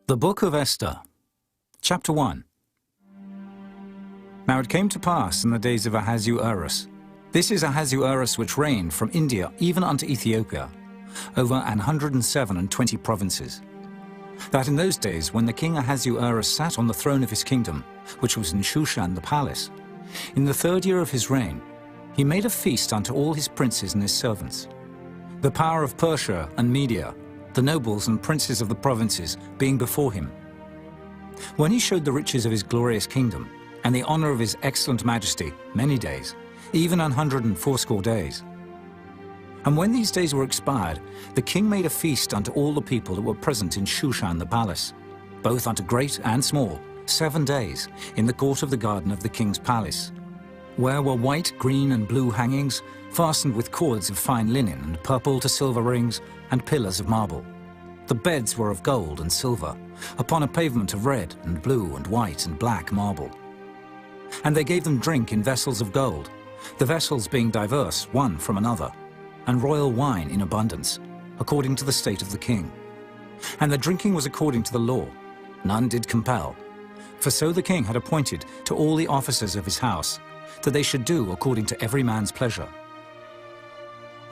The Book of Esther, Chapter 1. Now it came to pass in the days of Ahasuerus. This is Ahasuerus which reigned from India even unto Ethiopia, over 127 provinces. That in those days, when the king Ahasuerus sat on the throne of his kingdom, which was in Shushan the palace, in the 3rd year of his reign, he made a feast unto all his princes and his servants. The power of Persia and Media, the nobles and princes of the provinces, being before him. When he showed the riches of his glorious kingdom, and the honor of his excellent majesty, many days, even 180 days. And when these days were expired, the king made a feast unto all the people that were present in Shushan the palace, both unto great and small, 7 days, in the court of the garden of the king's palace, where were white, green, and blue hangings, fastened with cords of fine linen, and purple to silver rings, and pillars of marble. The beds were of gold and silver, upon a pavement of red, and blue, and white, and black marble. And they gave them drink in vessels of gold, the vessels being diverse one from another, and royal wine in abundance, according to the state of the king. And the drinking was according to the law, none did compel. For so the king had appointed to all the officers of his house, that they should do according to every man's pleasure.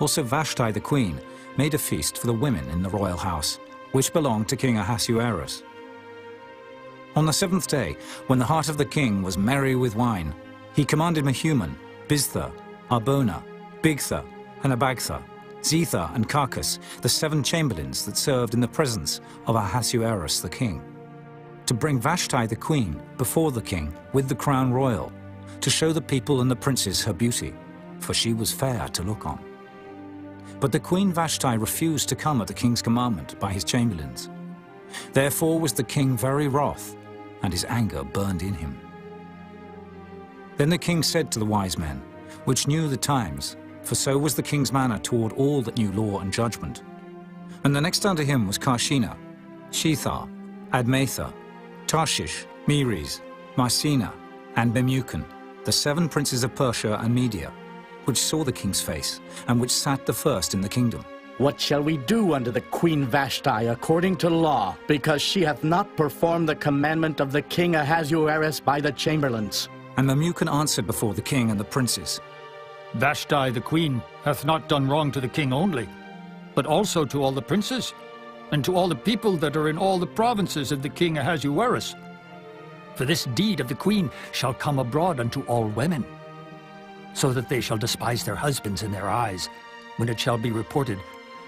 Also Vashti the queen made a feast for the women in the royal house, which belonged to King Ahasuerus. On the 7th day, when the heart of the king was merry with wine, he commanded Mehuman, Biztha, Arbona, Bigtha, and Abagtha, Zetha, and Carcass, the 7 chamberlains that served in the presence of Ahasuerus the king, to bring Vashti the queen before the king with the crown royal, to show the people and the princes her beauty, for she was fair to look on. But the queen Vashti refused to come at the king's commandment by his chamberlains. Therefore was the king very wroth, and his anger burned in him. Then the king said to the wise men, which knew the times, for so was the king's manner toward all that knew law and judgment. And the next unto him was Karshina, Shethar, Admatha, Tarshish, Meres, Marsina, and Memucan, the 7 princes of Persia and Media, which saw the king's face, and which sat the first in the kingdom. What shall we do unto the queen Vashti according to law, because she hath not performed the commandment of the king Ahasuerus by the chamberlains? And Memucan answered before the king and the princes, Vashti the queen hath not done wrong to the king only, but also to all the princes, and to all the people that are in all the provinces of the king Ahasuerus. For this deed of the queen shall come abroad unto all women, so that they shall despise their husbands in their eyes, when it shall be reported,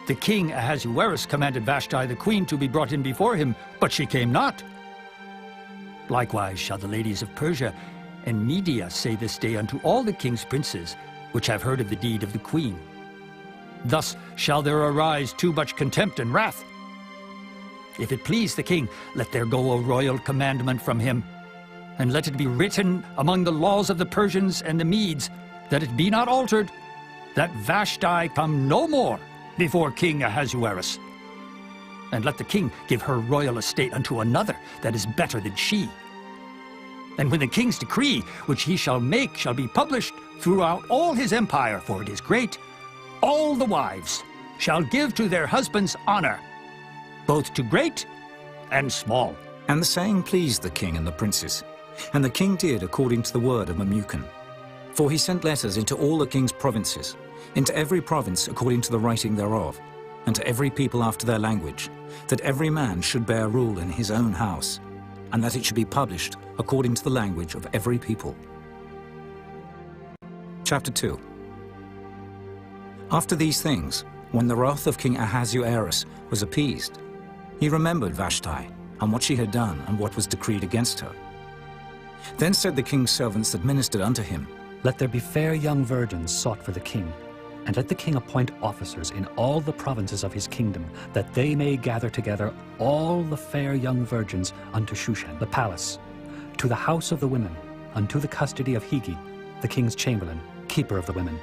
the king Ahasuerus commanded Vashti the queen to be brought in before him, but she came not. Likewise shall the ladies of Persia and Media say this day unto all the king's princes, which have heard of the deed of the queen. Thus shall there arise too much contempt and wrath. If it please the king, let there go a royal commandment from him, and let it be written among the laws of the Persians and the Medes, that it be not altered, that Vashti come no more before King Ahasuerus. And let the king give her royal estate unto another that is better than she. And when the king's decree, which he shall make, shall be published throughout all his empire, for it is great, all the wives shall give to their husbands honor, both to great and small. And the saying pleased the king and the princes. And the king did according to the word of Memucan. For he sent letters into all the king's provinces, into every province according to the writing thereof, and to every people after their language, that every man should bear rule in his own house, and that it should be published according to the language of every people. Chapter 2. After these things, when the wrath of King Ahasuerus was appeased, he remembered Vashti, and what she had done, and what was decreed against her. Then said the king's servants that ministered unto him, Let there be fair young virgins sought for the king, and let the king appoint officers in all the provinces of his kingdom, that they may gather together all the fair young virgins unto Shushan the palace, to the house of the women, unto the custody of Hegi, the king's chamberlain, keeper of the women.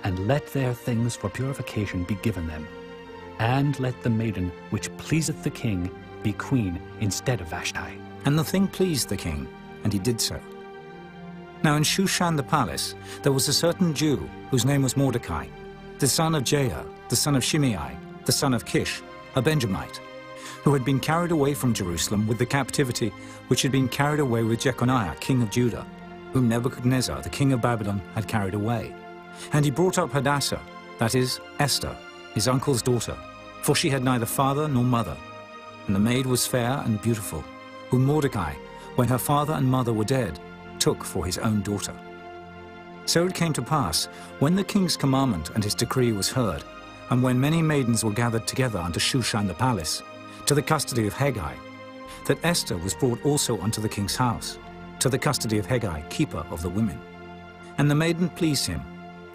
And let their things for purification be given them. And let the maiden which pleaseth the king be queen instead of Vashti. And the thing pleased the king, and he did so. Now in Shushan the palace there was a certain Jew, whose name was Mordecai, the son of Jair, the son of Shimei, the son of Kish, a Benjamite, who had been carried away from Jerusalem with the captivity which had been carried away with Jeconiah, king of Judah, whom Nebuchadnezzar, the king of Babylon, had carried away. And he brought up Hadassah, that is, Esther, his uncle's daughter, for she had neither father nor mother. And the maid was fair and beautiful, whom Mordecai, when her father and mother were dead, took for his own daughter. So it came to pass, when the king's commandment and his decree was heard, and when many maidens were gathered together unto Shushan the palace, to the custody of Hegai, that Esther was brought also unto the king's house, to the custody of Hegai, keeper of the women. And the maiden pleased him,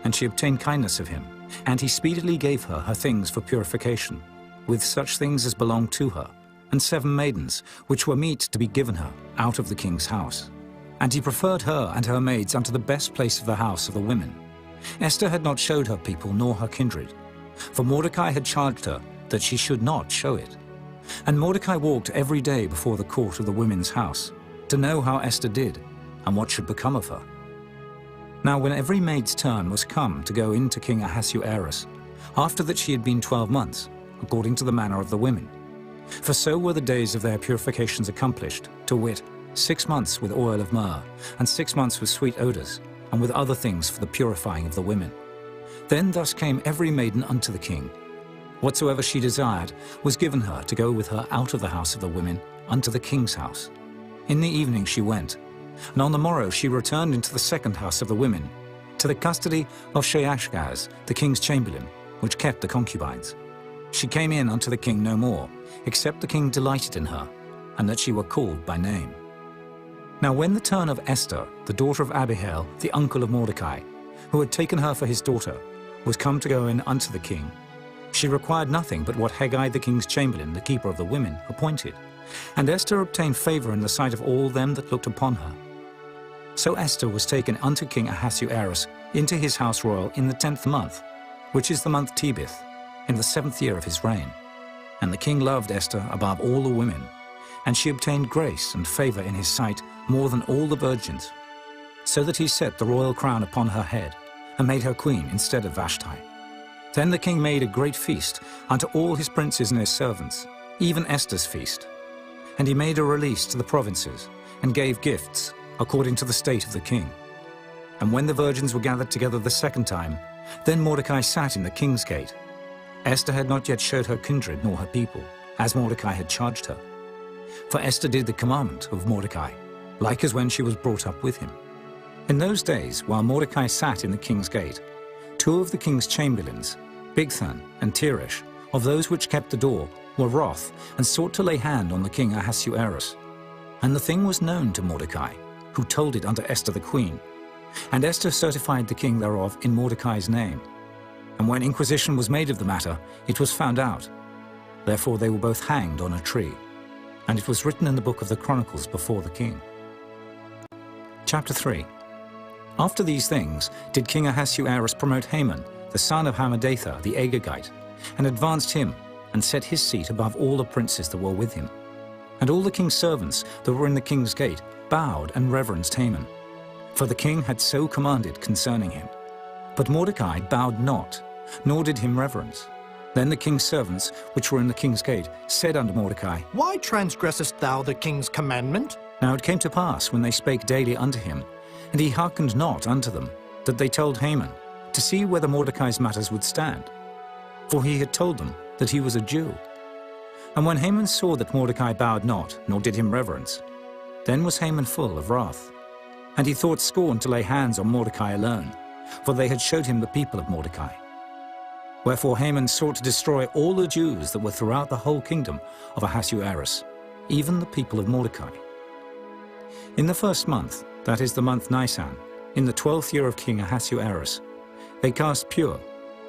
and she obtained kindness of him, and he speedily gave her her things for purification, with such things as belonged to her, and 7 maidens, which were meet to be given her out of the king's house. And he preferred her and her maids unto the best place of the house of the women. Esther had not showed her people nor her kindred, for Mordecai had charged her that she should not show it. And Mordecai walked every day before the court of the women's house, to know how Esther did, and what should become of her. Now when every maid's turn was come to go in to King Ahasuerus, after that she had been 12 months, according to the manner of the women. For so were the days of their purifications accomplished, to wit, 6 months with oil of myrrh, and 6 months with sweet odors, and with other things for the purifying of the women. Then thus came every maiden unto the king. Whatsoever she desired was given her to go with her out of the house of the women unto the king's house. In the evening she went, and on the morrow she returned into the second house of the women, to the custody of Sheashgaz, the king's chamberlain, which kept the concubines. She came in unto the king no more, except the king delighted in her, and that she were called by name. Now when the turn of Esther, the daughter of Abihail, the uncle of Mordecai, who had taken her for his daughter, was come to go in unto the king, she required nothing but what Hegai the king's chamberlain, the keeper of the women, appointed. And Esther obtained favor in the sight of all them that looked upon her. So Esther was taken unto King Ahasuerus into his house royal in the 10th month, which is the month Tebeth, in the 7th year of his reign. And the king loved Esther above all the women, and she obtained grace and favor in his sight more than all the virgins, so that he set the royal crown upon her head, and made her queen instead of Vashti. Then the king made a great feast unto all his princes and his servants, even Esther's feast. And he made a release to the provinces, and gave gifts, according to the state of the king. And when the virgins were gathered together the second time, then Mordecai sat in the king's gate. Esther had not yet showed her kindred nor her people, as Mordecai had charged her. For Esther did the commandment of Mordecai, like as when she was brought up with him. In those days, while Mordecai sat in the king's gate, 2 of the king's chamberlains, Bigthan and Teresh, of those which kept the door, were wroth, and sought to lay hand on the king Ahasuerus. And the thing was known to Mordecai, who told it unto Esther the queen. And Esther certified the king thereof in Mordecai's name. And when inquisition was made of the matter, it was found out. Therefore they were both hanged on a tree. And it was written in the book of the Chronicles before the king. Chapter 3. After these things did King Ahasuerus promote Haman, the son of Hammedatha the Agagite, and advanced him, and set his seat above all the princes that were with him. And all the king's servants that were in the king's gate bowed and reverenced Haman, for the king had so commanded concerning him. But Mordecai bowed not, nor did him reverence. Then the king's servants, which were in the king's gate, said unto Mordecai, Why transgressest thou the king's commandment? Now it came to pass, when they spake daily unto him, and he hearkened not unto them, that they told Haman, to see whether Mordecai's matters would stand. For he had told them that he was a Jew. And when Haman saw that Mordecai bowed not, nor did him reverence, then was Haman full of wrath. And he thought scorn to lay hands on Mordecai alone, for they had showed him the people of Mordecai. Wherefore Haman sought to destroy all the Jews that were throughout the whole kingdom of Ahasuerus, even the people of Mordecai. In the 1st month, that is the month Nisan, in the 12th year of King Ahasuerus, they cast pure,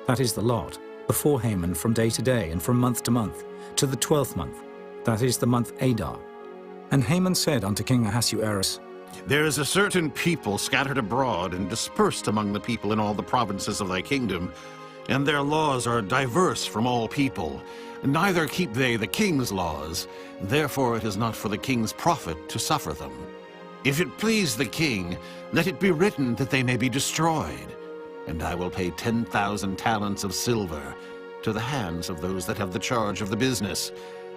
that is the lot, before Haman from day to day and from month to month, to the 12th month, that is the month Adar. And Haman said unto King Ahasuerus, There is a certain people scattered abroad and dispersed among the people in all the provinces of thy kingdom, and their laws are diverse from all people. Neither keep they the king's laws, therefore it is not for the king's profit to suffer them. If it please the king, let it be written that they may be destroyed, and I will pay 10,000 talents of silver to the hands of those that have the charge of the business,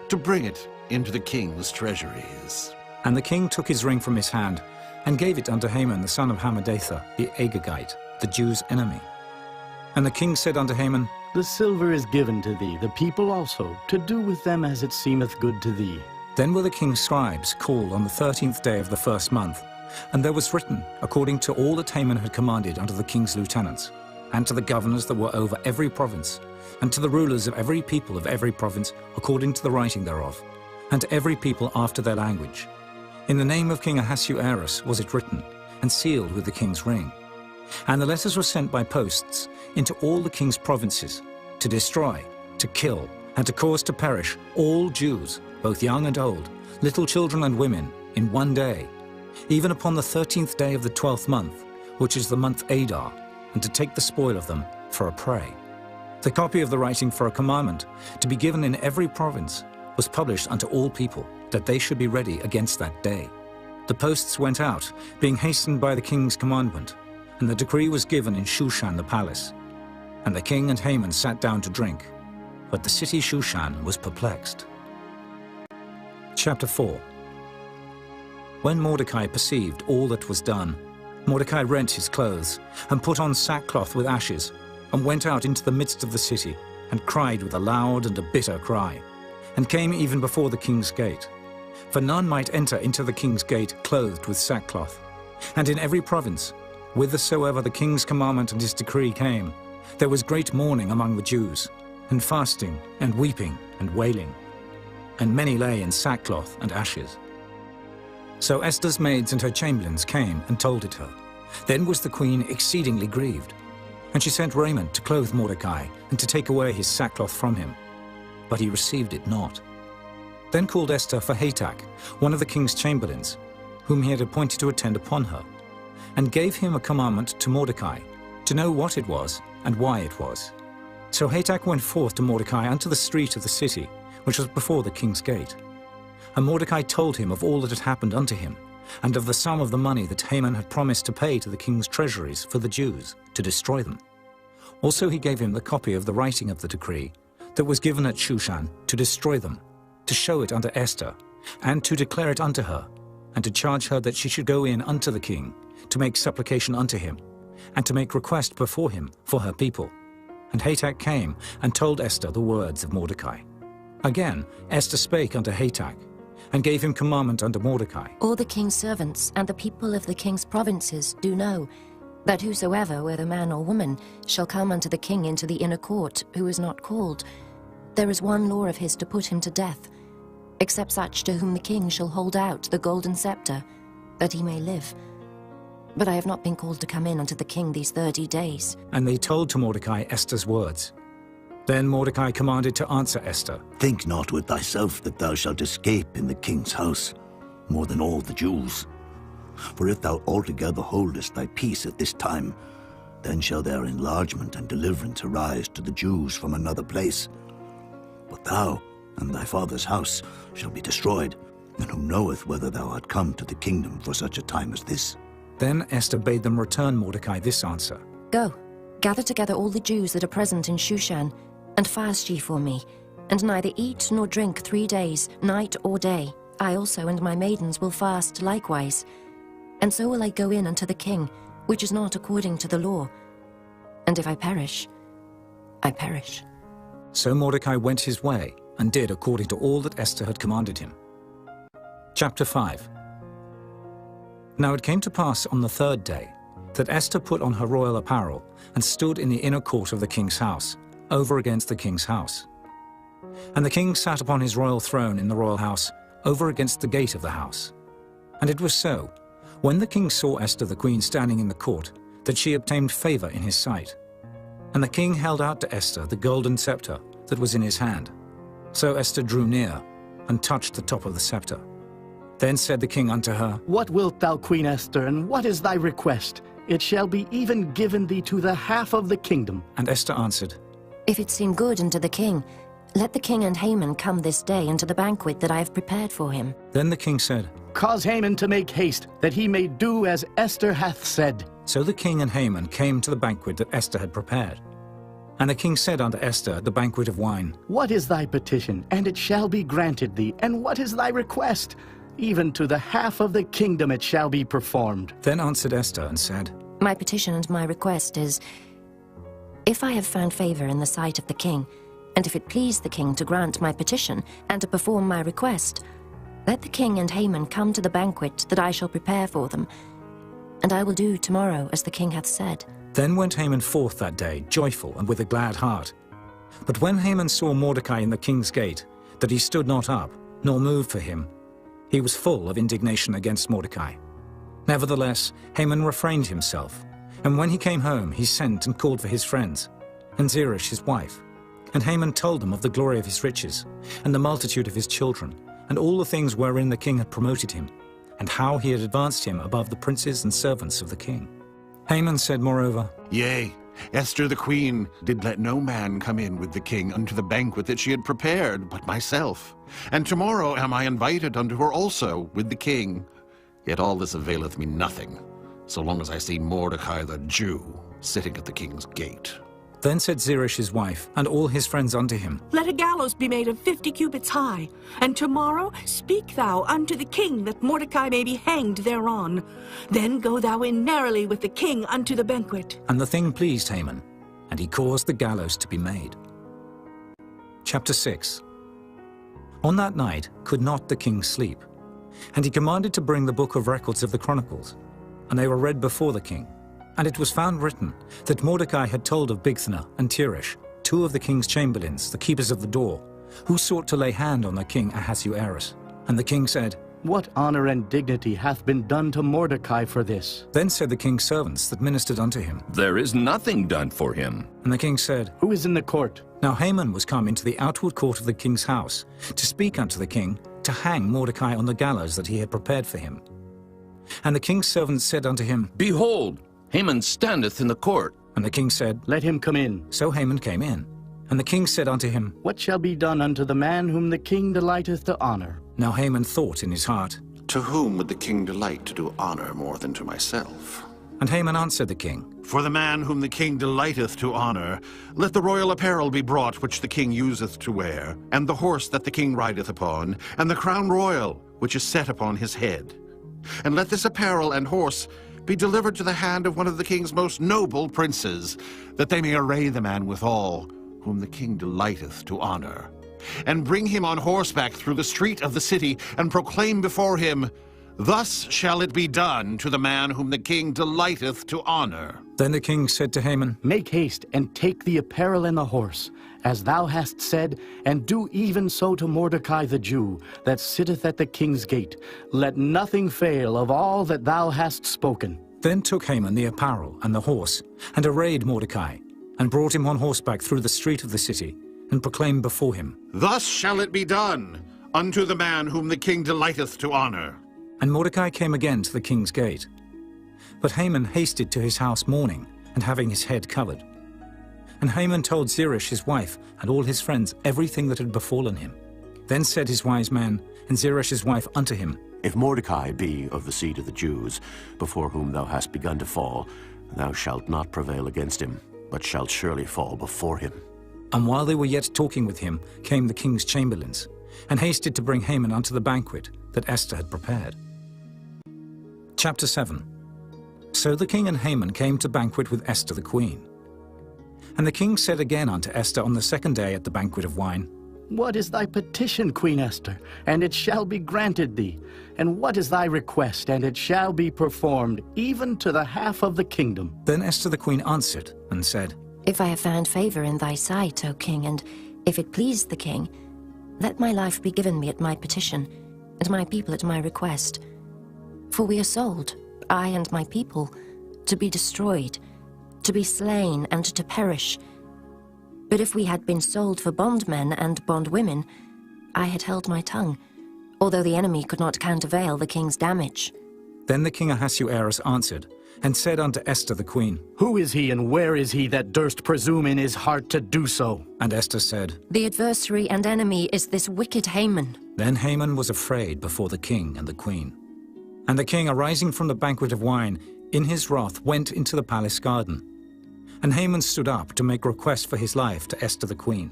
to bring it into the king's treasuries. And the king took his ring from his hand and gave it unto Haman the son of Hammedatha, the Agagite, the Jews' enemy. And the king said unto Haman, The silver is given to thee, the people also, to do with them as it seemeth good to thee. Then were the king's scribes called on the 13th day of the first month, and there was written, according to all that Haman had commanded unto the king's lieutenants, and to the governors that were over every province, and to the rulers of every people of every province, according to the writing thereof, and to every people after their language. In the name of King Ahasuerus was it written, and sealed with the king's ring. And the letters were sent by posts into all the king's provinces, to destroy, to kill, and to cause to perish all Jews, both young and old, little children and women, in one day, even upon the 13th day of the 12th month, which is the month Adar, and to take the spoil of them for a prey. The copy of the writing for a commandment, to be given in every province, was published unto all people, that they should be ready against that day. The posts went out, being hastened by the king's commandment, and the decree was given in Shushan the palace. And the king and Haman sat down to drink, but the city Shushan was perplexed. Chapter 4. When Mordecai perceived all that was done, Mordecai rent his clothes, and put on sackcloth with ashes, and went out into the midst of the city, and cried with a loud and a bitter cry, and came even before the king's gate. For none might enter into the king's gate clothed with sackcloth. And in every province, whithersoever the king's commandment and his decree came, there was great mourning among the Jews, and fasting, and weeping, and wailing. And many lay in sackcloth and ashes. So Esther's maids and her chamberlains came and told it her. Then was the queen exceedingly grieved. And she sent raiment to clothe Mordecai, and to take away his sackcloth from him. But he received it not. Then called Esther for Hatach, one of the king's chamberlains, whom he had appointed to attend upon her, and gave him a commandment to Mordecai, to know what it was, and why it was. So Hatach went forth to Mordecai unto the street of the city, which was before the king's gate. And Mordecai told him of all that had happened unto him, and of the sum of the money that Haman had promised to pay to the king's treasuries for the Jews, to destroy them. Also he gave him the copy of the writing of the decree that was given at Shushan, to destroy them, to show it unto Esther, and to declare it unto her, and to charge her that she should go in unto the king, to make supplication unto him, and to make request before him for her people. And Hatach came and told Esther the words of Mordecai. Again Esther spake unto Hatach, and gave him commandment unto Mordecai. All the king's servants and the people of the king's provinces do know that whosoever, whether man or woman, shall come unto the king into the inner court, who is not called, there is one law of his to put him to death, except such to whom the king shall hold out the golden scepter, that he may live. But I have not been called to come in unto the king these 30 days. And they told to Mordecai Esther's words. Then Mordecai commanded to answer Esther. Think not with thyself that thou shalt escape in the king's house, more than all the Jews. For if thou altogether holdest thy peace at this time, then shall their enlargement and deliverance arise to the Jews from another place. But thou and thy father's house shall be destroyed, and who knoweth whether thou art come to the kingdom for such a time as this? Then Esther bade them return Mordecai this answer. Go, gather together all the Jews that are present in Shushan, and fast ye for me, and neither eat nor drink 3 days, night or day. I also and my maidens will fast likewise. And so will I go in unto the king, which is not according to the law. And if I perish, I perish. So Mordecai went his way, and did according to all that Esther had commanded him. Chapter 5. Now it came to pass on the 3rd day, that Esther put on her royal apparel, and stood in the inner court of the king's house, over against the king's house. And the king sat upon his royal throne in the royal house, over against the gate of the house. And it was so, when the king saw Esther the queen standing in the court, that she obtained favor in his sight. And the king held out to Esther the golden scepter that was in his hand. So Esther drew near, and touched the top of the scepter. Then said the king unto her, What wilt thou, Queen Esther, and what is thy request? It shall be even given thee to the half of the kingdom. And Esther answered, If it seem good unto the king, let the king and Haman come this day unto the banquet that I have prepared for him. Then the king said, Cause Haman to make haste, that he may do as Esther hath said. So the king and Haman came to the banquet that Esther had prepared. And the king said unto Esther at the banquet of wine, What is thy petition? And it shall be granted thee. And what is thy request? Even to the half of the kingdom it shall be performed. Then answered Esther and said, My petition and my request is, if I have found favor in the sight of the king, and if it please the king to grant my petition and to perform my request, let the king and Haman come to the banquet that I shall prepare for them, and I will do tomorrow as the king hath said. Then went Haman forth that day, joyful and with a glad heart. But when Haman saw Mordecai in the king's gate, that he stood not up, nor moved for him, he was full of indignation against Mordecai. Nevertheless, Haman refrained himself, and when he came home, he sent and called for his friends, and Zeresh his wife. And Haman told them of the glory of his riches, and the multitude of his children, and all the things wherein the king had promoted him, and how he had advanced him above the princes and servants of the king. Haman said moreover, Yea, Esther the queen did let no man come in with the king unto the banquet that she had prepared, but myself. And tomorrow am I invited unto her also with the king. Yet all this availeth me nothing, so long as I see Mordecai the Jew sitting at the king's gate. Then said Zeresh his wife, and all his friends unto him, Let a gallows be made of 50 cubits high, and tomorrow speak thou unto the king that Mordecai may be hanged thereon. Then go thou in narrowly with the king unto the banquet. And the thing pleased Haman, and he caused the gallows to be made. Chapter 6. On that night could not the king sleep, and he commanded to bring the book of records of the Chronicles, and they were read before the king. And it was found written that Mordecai had told of Bigthana and Teresh, two of the king's chamberlains, the keepers of the door, who sought to lay hand on the king Ahasuerus. And the king said, What honor and dignity hath been done to Mordecai for this? Then said the king's servants that ministered unto him, There is nothing done for him. And the king said, Who is in the court? Now Haman was come into the outward court of the king's house, to speak unto the king, to hang Mordecai on the gallows that he had prepared for him. And the king's servants said unto him, Behold, Haman standeth in the court. And the king said, Let him come in. So Haman came in. And the king said unto him, What shall be done unto the man whom the king delighteth to honor? Now Haman thought in his heart, To whom would the king delight to do honor more than to myself? And Haman answered the king, For the man whom the king delighteth to honor, let the royal apparel be brought which the king useth to wear, and the horse that the king rideth upon, and the crown royal which is set upon his head. And let this apparel and horse be delivered to the hand of one of the king's most noble princes, that they may array the man withal, whom the king delighteth to honor, and bring him on horseback through the street of the city, and proclaim before him, Thus shall it be done to the man whom the king delighteth to honor. Then the king said to Haman, Make haste, and take the apparel and the horse, as thou hast said, and do even so to Mordecai the Jew, that sitteth at the king's gate. Let nothing fail of all that thou hast spoken. Then took Haman the apparel and the horse, and arrayed Mordecai, and brought him on horseback through the street of the city, and proclaimed before him, Thus shall it be done unto the man whom the king delighteth to honor. And Mordecai came again to the king's gate. But Haman hasted to his house mourning, and having his head covered. And Haman told Zeresh his wife and all his friends everything that had befallen him. Then said his wise man and Zeresh his wife unto him, If Mordecai be of the seed of the Jews, before whom thou hast begun to fall, thou shalt not prevail against him, but shalt surely fall before him. And while they were yet talking with him, came the king's chamberlains, and hasted to bring Haman unto the banquet that Esther had prepared. Chapter 7. So the king and Haman came to banquet with Esther the queen. And the king said again unto Esther on the second day at the banquet of wine, What is thy petition, Queen Esther? And it shall be granted thee. And what is thy request? And it shall be performed, even to the half of the kingdom. Then Esther the queen answered and said, If I have found favor in thy sight, O king, and if it please the king, let my life be given me at my petition, and my people at my request. For we are sold, I and my people, to be destroyed, to be slain, and to perish. But if we had been sold for bondmen and bondwomen, I had held my tongue, although the enemy could not countervail the king's damage. Then the king Ahasuerus answered, and said unto Esther the queen, Who is he, and where is he that durst presume in his heart to do so? And Esther said, The adversary and enemy is this wicked Haman. Then Haman was afraid before the king and the queen. And the king, arising from the banquet of wine, in his wrath went into the palace garden. And Haman stood up to make request for his life to Esther the queen,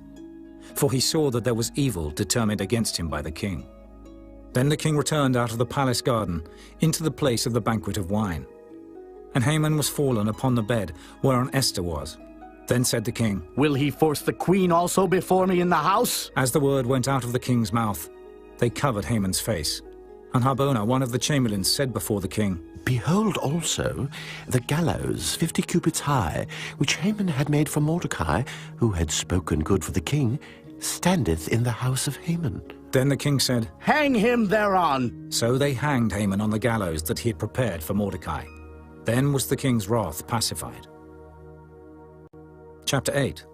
for he saw that there was evil determined against him by the king. Then the king returned out of the palace garden into the place of the banquet of wine. And Haman was fallen upon the bed whereon Esther was. Then said the king, Will he force the queen also before me in the house? As the word went out of the king's mouth, they covered Haman's face. And Harbona, one of the chamberlains, said before the king, Behold also the gallows 50 cubits high, which Haman had made for Mordecai, who had spoken good for the king, standeth in the house of Haman. Then the king said, Hang him thereon! So they hanged Haman on the gallows that he had prepared for Mordecai. Then was the king's wrath pacified. Chapter 8.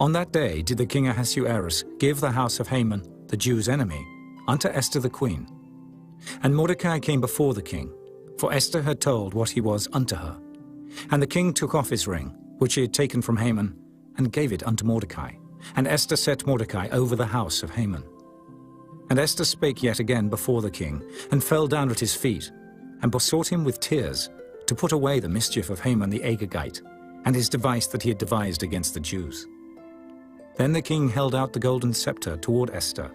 On that day did the king Ahasuerus give the house of Haman, the Jews' enemy, unto Esther the queen. And Mordecai came before the king, for Esther had told what he was unto her. And the king took off his ring, which he had taken from Haman, and gave it unto Mordecai. And Esther set Mordecai over the house of Haman. And Esther spake yet again before the king, and fell down at his feet, and besought him with tears to put away the mischief of Haman the Agagite, and his device that he had devised against the Jews. Then the king held out the golden scepter toward Esther.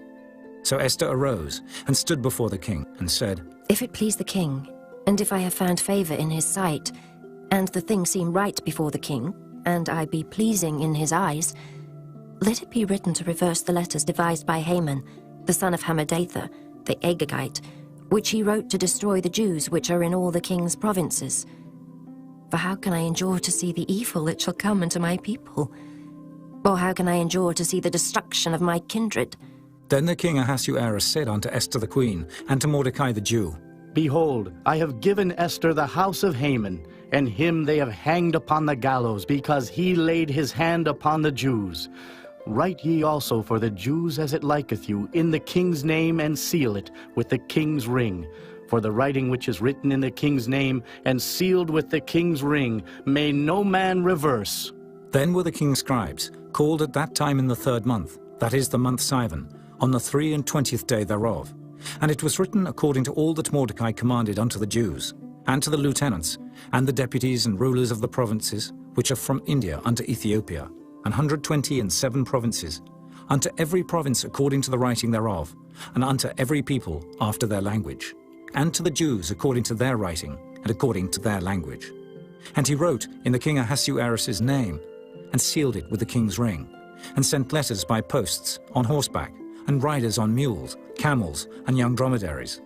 So Esther arose and stood before the king, and said, If it please the king, and if I have found favor in his sight, and the thing seem right before the king, and I be pleasing in his eyes, let it be written to reverse the letters devised by Haman, the son of Hammedatha, the Agagite, which he wrote to destroy the Jews which are in all the king's provinces. For how can I endure to see the evil that shall come unto my people? Or how can I endure to see the destruction of my kindred? Then the king Ahasuerus said unto Esther the queen, and to Mordecai the Jew, Behold, I have given Esther the house of Haman, and him they have hanged upon the gallows, because he laid his hand upon the Jews. Write ye also for the Jews as it liketh you, in the king's name, and seal it with the king's ring. For the writing which is written in the king's name, and sealed with the king's ring, may no man reverse. Then were the king's scribes called at that time in the 3rd month, that is the month Sivan, on the 23 day thereof. And it was written according to all that Mordecai commanded unto the Jews, and to the lieutenants, and the deputies and rulers of the provinces, which are from India unto Ethiopia, 127 provinces, unto every province according to the writing thereof, and unto every people after their language, and to the Jews according to their writing, and according to their language. And he wrote in the king Ahasuerus' name, and sealed it with the king's ring, and sent letters by posts, on horseback, and riders on mules, camels, and young dromedaries.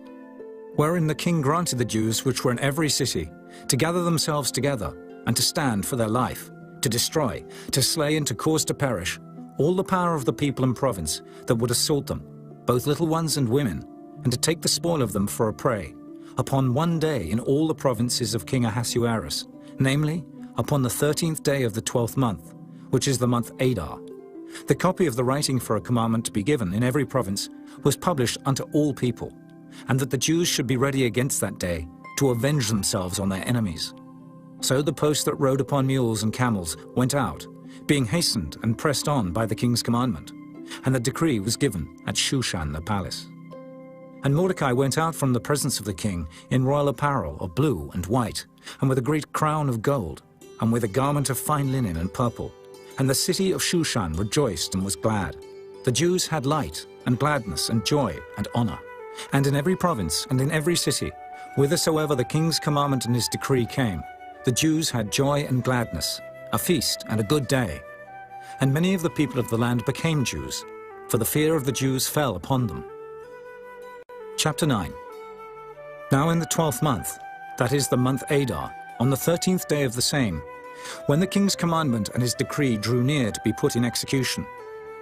Wherein the king granted the Jews which were in every city to gather themselves together, and to stand for their life, to destroy, to slay, and to cause to perish all the power of the people and province that would assault them, both little ones and women, and to take the spoil of them for a prey, upon one day in all the provinces of King Ahasuerus, namely, upon the 13th day of the 12th month, which is the month Adar. The copy of the writing for a commandment to be given in every province was published unto all people, and that the Jews should be ready against that day to avenge themselves on their enemies. So the posts that rode upon mules and camels went out, being hastened and pressed on by the king's commandment, and the decree was given at Shushan the palace. And Mordecai went out from the presence of the king in royal apparel of blue and white, and with a great crown of gold, and with a garment of fine linen and purple. And the city of Shushan rejoiced and was glad. The Jews had light and gladness and joy and honor. And in every province and in every city, whithersoever the king's commandment and his decree came, the Jews had joy and gladness, a feast and a good day. And many of the people of the land became Jews, for the fear of the Jews fell upon them. Chapter 9. Now in the 12th month, that is the month Adar, on the 13th day of the same, when the king's commandment and his decree drew near to be put in execution,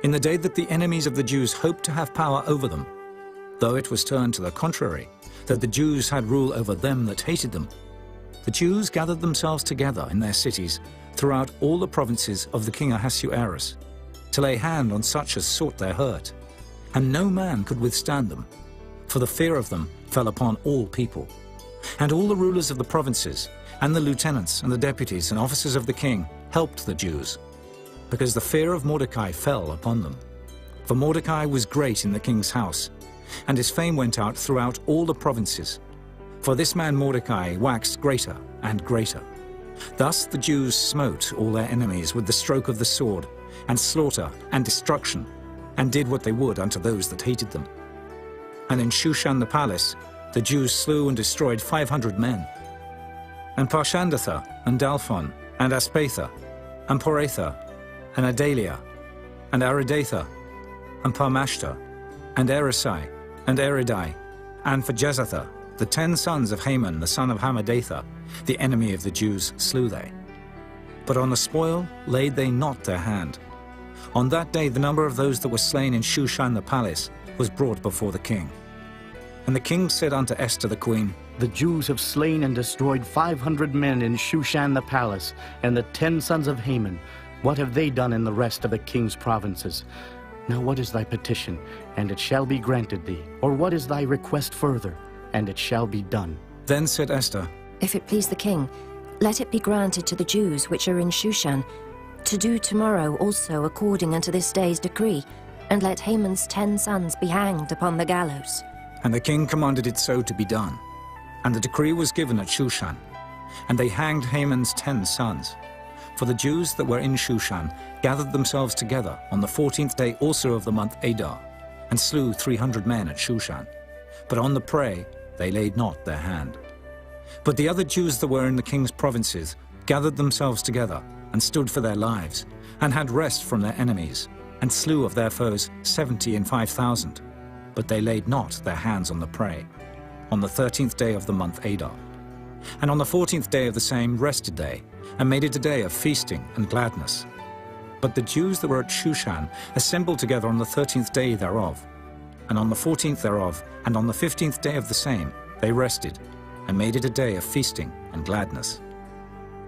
in the day that the enemies of the Jews hoped to have power over them, though it was turned to the contrary, that the Jews had rule over them that hated them, the Jews gathered themselves together in their cities throughout all the provinces of the king Ahasuerus, to lay hand on such as sought their hurt, and no man could withstand them, for the fear of them fell upon all people. And all the rulers of the provinces, and the lieutenants and the deputies and officers of the king helped the Jews, because the fear of Mordecai fell upon them. For Mordecai was great in the king's house, and his fame went out throughout all the provinces. For this man Mordecai waxed greater and greater. Thus the Jews smote all their enemies with the stroke of the sword, and slaughter and destruction, and did what they would unto those that hated them. And in Shushan the palace the Jews slew and destroyed 500 men. And Parshandatha, and Dalphon, and Aspatha, and Poratha, and Adalia, and Aridatha, and Parmashta, and Erisai, and Eridai, and Phajezatha, the 10 sons of Haman the son of Hammedatha, the enemy of the Jews, slew they. But on the spoil laid they not their hand. On that day the number of those that were slain in Shushan the palace was brought before the king. And the king said unto Esther the queen, The Jews have slain and destroyed 500 men in Shushan the palace, and the 10 sons of Haman. What have they done in the rest of the king's provinces? Now what is thy petition, and it shall be granted thee? Or what is thy request further, and it shall be done? Then said Esther, If it please the king, let it be granted to the Jews which are in Shushan, to do tomorrow also according unto this day's decree, and let Haman's 10 sons be hanged upon the gallows. And the king commanded it so to be done. And the decree was given at Shushan. And they hanged Haman's 10 sons. For the Jews that were in Shushan gathered themselves together on the 14th day also of the month Adar, and slew 300 men at Shushan. But on the prey they laid not their hand. But the other Jews that were in the king's provinces gathered themselves together, and stood for their lives, and had rest from their enemies, and slew of their foes 70 and 5,000. But they laid not their hands on the prey, on the 13th day of the month Adar. And on the 14th day of the same rested they, and made it a day of feasting and gladness. But the Jews that were at Shushan assembled together on the 13th day thereof. And on the 14th thereof, and on the 15th day of the same, they rested, and made it a day of feasting and gladness.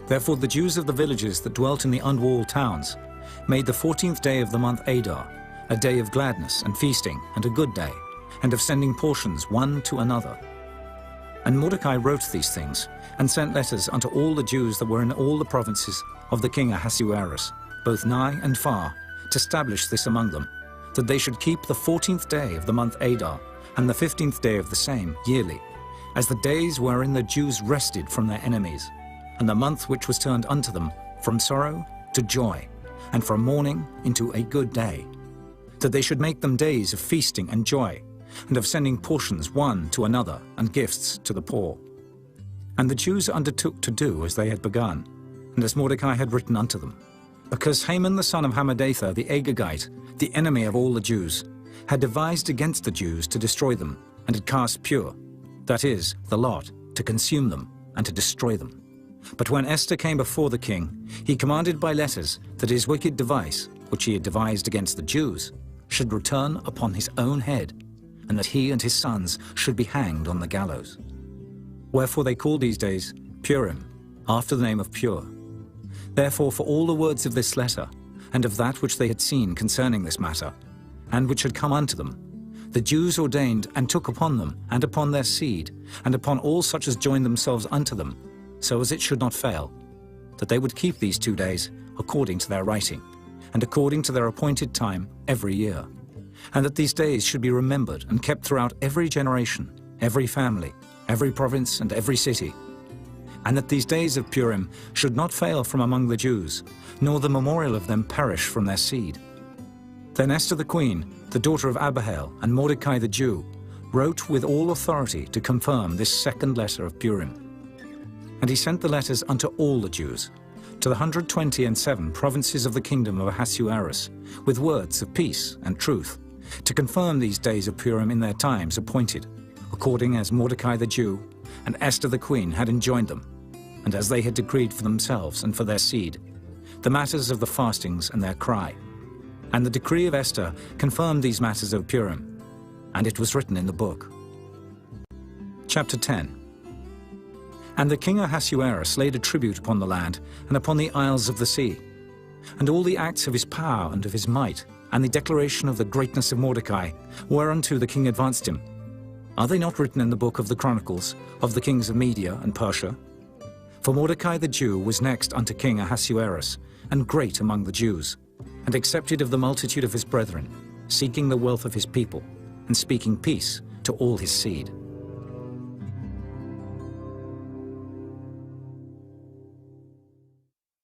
Therefore the Jews of the villages that dwelt in the unwalled towns made the 14th day of the month Adar a day of gladness and feasting and a good day, and of sending portions one to another. And Mordecai wrote these things, and sent letters unto all the Jews that were in all the provinces of the king Ahasuerus, both nigh and far, to establish this among them, that they should keep the 14th day of the month Adar, and the 15th day of the same yearly, as the days wherein the Jews rested from their enemies, and the month which was turned unto them from sorrow to joy, and from mourning into a good day, that they should make them days of feasting and joy, and of sending portions one to another, and gifts to the poor. And the Jews undertook to do as they had begun, and as Mordecai had written unto them, because Haman the son of Hammedatha the Agagite, the enemy of all the Jews, had devised against the Jews to destroy them, and had cast pur, that is, the lot, to consume them, and to destroy them. But when Esther came before the king, he commanded by letters that his wicked device, which he had devised against the Jews, should return upon his own head, and that he and his sons should be hanged on the gallows. Wherefore they called these days Purim, after the name of Pur. Therefore for all the words of this letter, and of that which they had seen concerning this matter, and which had come unto them, the Jews ordained and took upon them, and upon their seed, and upon all such as joined themselves unto them, so as it should not fail, that they would keep these 2 days according to their writing, and according to their appointed time every year, and that these days should be remembered and kept throughout every generation, every family, every province, and every city, and that these days of Purim should not fail from among the Jews, nor the memorial of them perish from their seed. Then Esther the queen, the daughter of Abihail, and Mordecai the Jew, wrote with all authority to confirm this second letter of Purim. And he sent the letters unto all the Jews, to the 127 provinces of the kingdom of Ahasuerus, with words of peace and truth, to confirm these days of Purim in their times appointed, according as Mordecai the Jew and Esther the queen had enjoined them, and as they had decreed for themselves and for their seed, the matters of the fastings and their cry. And the decree of Esther confirmed these matters of Purim, and it was written in the book. Chapter 10. And the king Ahasuerus laid a tribute upon the land and upon the isles of the sea, and all the acts of his power and of his might, and the declaration of the greatness of Mordecai, whereunto the king advanced him. Are they not written in the book of the Chronicles of the kings of Media and Persia? For Mordecai the Jew was next unto King Ahasuerus, and great among the Jews, and accepted of the multitude of his brethren, seeking the wealth of his people, and speaking peace to all his seed.